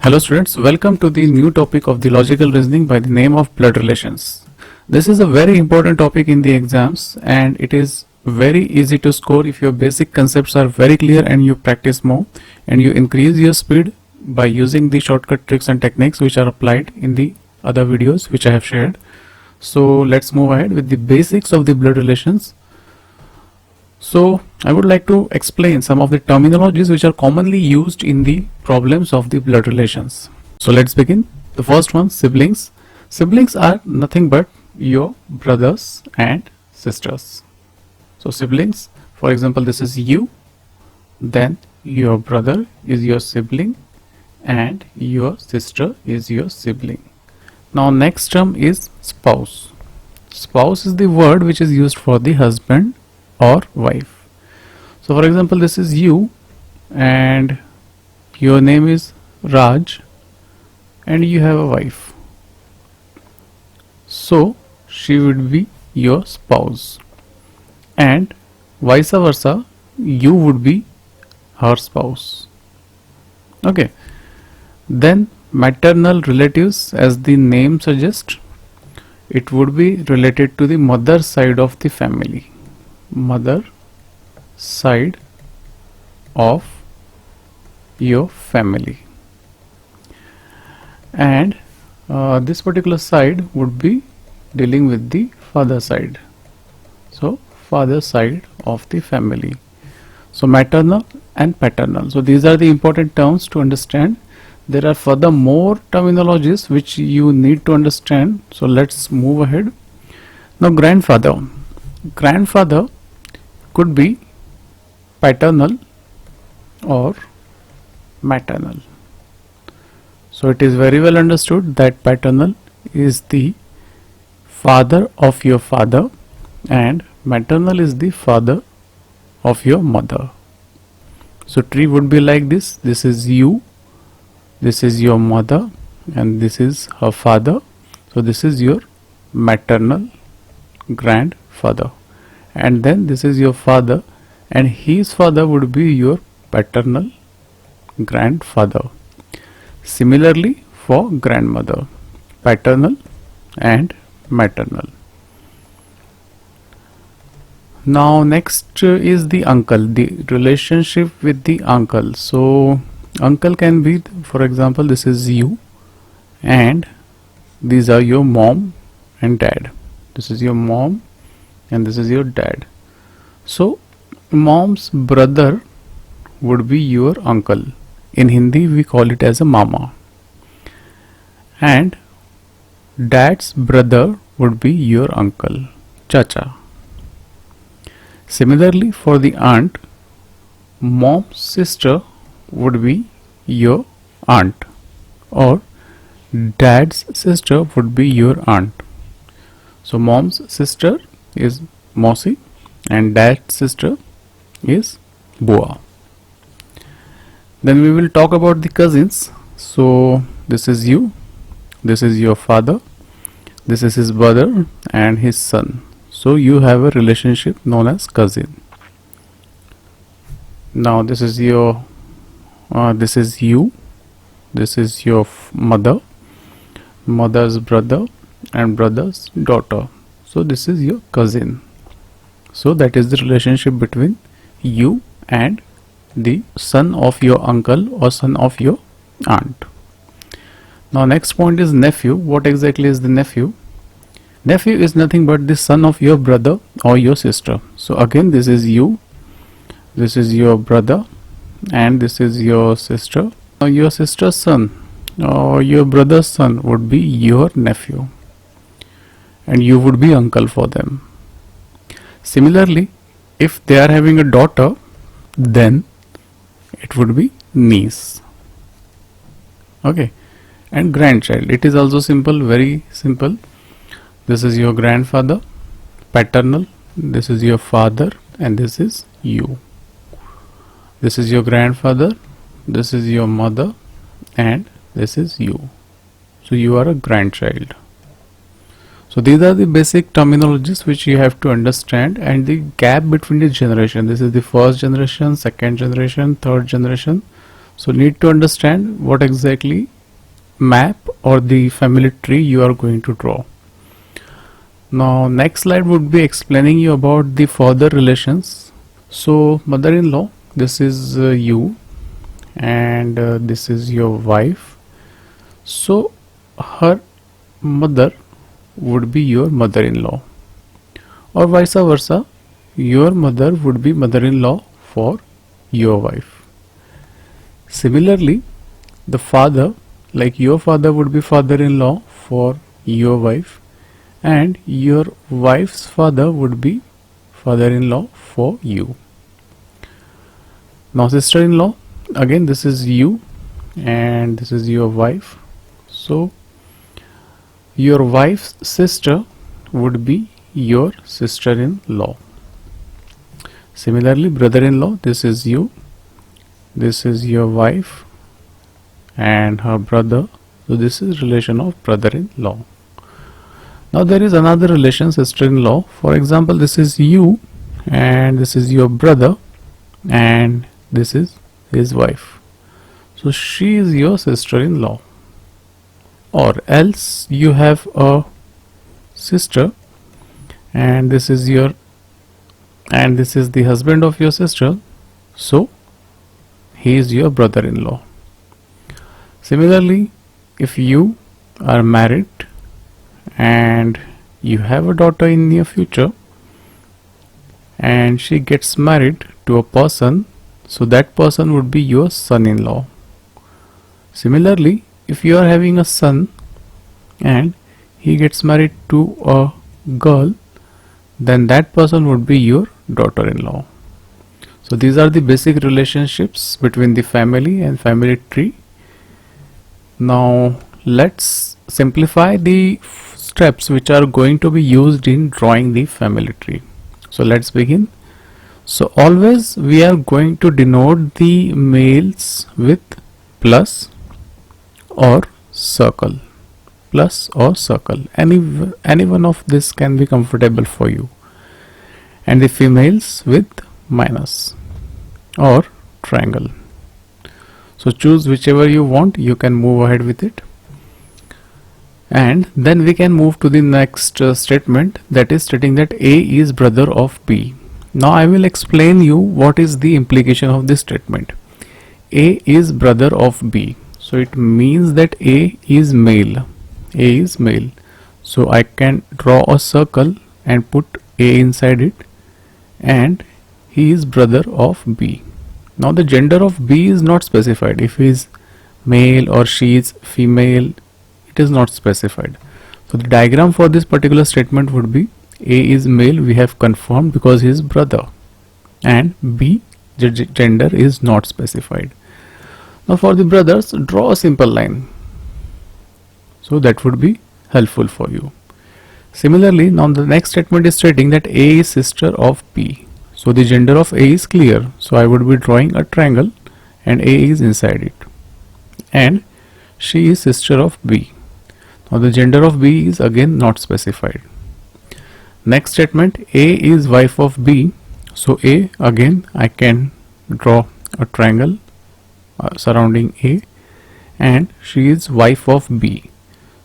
Hello students, welcome to the new topic of the logical reasoning by the name of blood relations. This is a very important topic in the exams and it is very easy to score if your basic concepts are very clear and you practice more and you increase your speed by using the shortcut tricks and techniques which are applied in the other videos which I have shared. So let's move ahead with the basics of the blood relations. So I would like to explain some of the terminologies which are commonly used in the problems of the blood relations. So let's begin. The first one, siblings. Siblings are nothing but your brothers and sisters. So siblings, for example, this is you, then your brother is your sibling and your sister is your sibling. Now next term is spouse. Spouse is the word which is used for the husband or wife. So for example, this is you and your name is Raj and you have a wife. So she would be your spouse and vice versa, you would be her spouse. Okay. Then maternal relatives, as the name suggests, it would be related to the mother side of the family. Mother side of your family, and this particular side would be dealing with the father side. So father side of the family. So maternal and paternal. So these are the important terms to understand. There are further more terminologies which you need to understand. So let's move ahead. Now grandfather. Grandfather could be paternal or maternal. So it is very well understood that paternal is the father of your father and maternal is the father of your mother. So tree would be like this. This is you, this is your mother and this is her father. So this is your maternal grandfather. And then this is your father and his father would be your paternal grandfather. Similarly for grandmother, paternal and maternal. Now next is the uncle, the relationship with the uncle. So uncle can be, for example, this is you and these are your mom and dad. This is your mom and this is your dad. So mom's brother would be your uncle. In Hindi we call it as a mama. And dad's brother would be your uncle, chacha. Similarly for the aunt, mom's sister would be your aunt or dad's sister would be your aunt. So mom's sister is Mausi and dad's sister is Bua. Then we will talk about the cousins. So this is you, this is your father, this is his brother and his son. So you have a relationship known as cousin. Now this is your this is you, this is your mother, mother's brother and brother's daughter. So this is your cousin. So that is the relationship between you and the son of your uncle or son of your aunt. Now next point is nephew. What exactly is the nephew? Nephew is nothing but the son of your brother or your sister. So again this is you, this is your brother and this is your sister. Your sister's son or your brother's son would be your nephew and you would be uncle for them. Similarly, if they are having a daughter, then it would be niece. Okay. And grandchild, it is also simple, very simple. This is your grandfather, paternal, this is your father and this is you. This is your grandfather, this is your mother and this is you. So you are a grandchild. So these are the basic terminologies which you have to understand, and the gap between the generation. This is the first generation, second generation, third generation. So need to understand what exactly map or the family tree you are going to draw. Now next slide would be explaining you about the further relations. So mother-in-law, this is you, and this is your wife. So her mother would be your mother-in-law, or vice versa, your mother would be mother-in-law for your wife. Similarly, the father, like your father would be father-in-law for your wife, and your wife's father would be father-in-law for you. Now sister-in-law, again this is you and this is your wife. So your wife's sister would be your sister-in-law. Similarly, brother-in-law, this is you, this is your wife and her brother. So this is relation of brother-in-law. Now there is another relation, sister-in-law. For example, this is you and this is your brother and this is his wife. So she is your sister-in-law. Or else you have a sister and this is the husband of your sister, so he is your brother-in-law. Similarly, if you are married and you have a daughter in near future and she gets married to a person, so that person would be your son-in-law. Similarly, if you are having a son and he gets married to a girl, then that person would be your daughter-in-law. So these are the basic relationships between the family and family tree. Now let's simplify the steps which are going to be used in drawing the family tree. So let's begin. So always we are going to denote the males with plus or circle. Plus or circle. Any one of this can be comfortable for you. And the females with minus or triangle. So choose whichever you want, you can move ahead with it. And then we can move to the next statement, that is stating that A is brother of B. Now I will explain you what is the implication of this statement. A is brother of B. So it means that A is male. A is male. So I can draw a circle and put A inside it, and he is brother of B. Now the gender of B is not specified. If he is male or she is female, it is not specified. So the diagram for this particular statement would be A is male, we have confirmed because he is brother, and B gender is not specified. Now for the brothers, draw a simple line. So that would be helpful for you. Similarly, now the next statement is stating that A is sister of B. So the gender of A is clear. So I would be drawing a triangle and A is inside it. And she is sister of B. Now the gender of B is again not specified. Next statement, A is wife of B. So A, again I can draw a triangle surrounding A, and she is wife of B.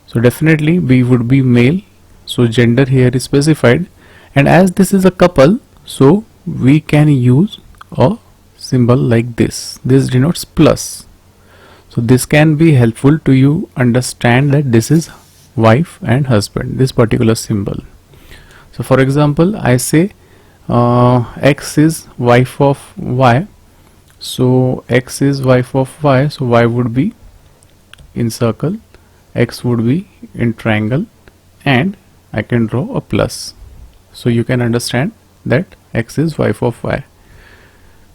So definitely B would be male, so gender here is specified, and as this is a couple, so we can use a symbol like this. This denotes plus. So this can be helpful to you understand that this is wife and husband, this particular symbol. So for example, I say X is wife of Y. So X is wife of Y, so Y would be in circle, X would be in triangle, and I can draw a plus. So you can understand that X is wife of Y.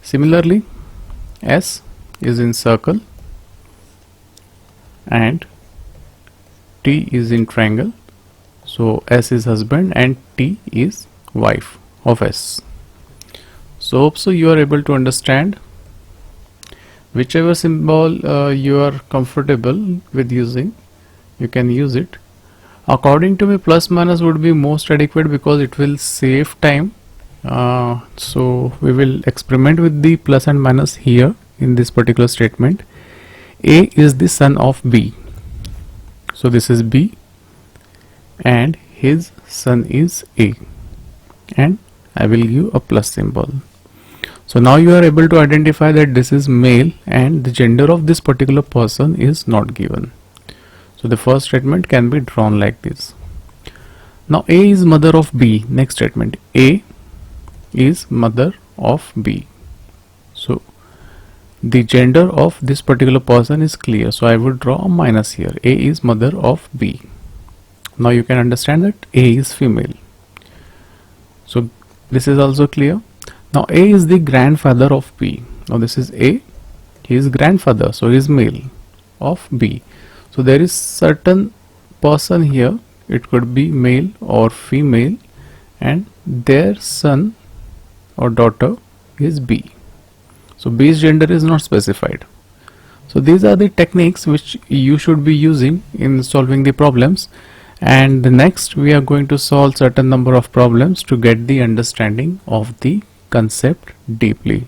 Similarly, S is in circle and T is in triangle. So S is husband and T is wife of S. So hope so you are able to understand. Whichever symbol you are comfortable with using, you can use it. According to me, plus minus would be most adequate because it will save time. So we will experiment with the plus and minus here in this particular statement. A is the son of B. So this is B and his son is A, and I will give a plus symbol. So now you are able to identify that this is male and the gender of this particular person is not given. So the first statement can be drawn like this. Now A is mother of B. Next statement, A is mother of B. So the gender of this particular person is clear, so I would draw a minus here. A is mother of B. Now you can understand that A is female. So this is also clear. Now A is the grandfather of B. Now this is A, he is grandfather, so he is male of B. So there is certain person here, it could be male or female, and their son or daughter is B. So B's gender is not specified. So these are the techniques which you should be using in solving the problems, and next we are going to solve certain number of problems to get the understanding of the concept deeply.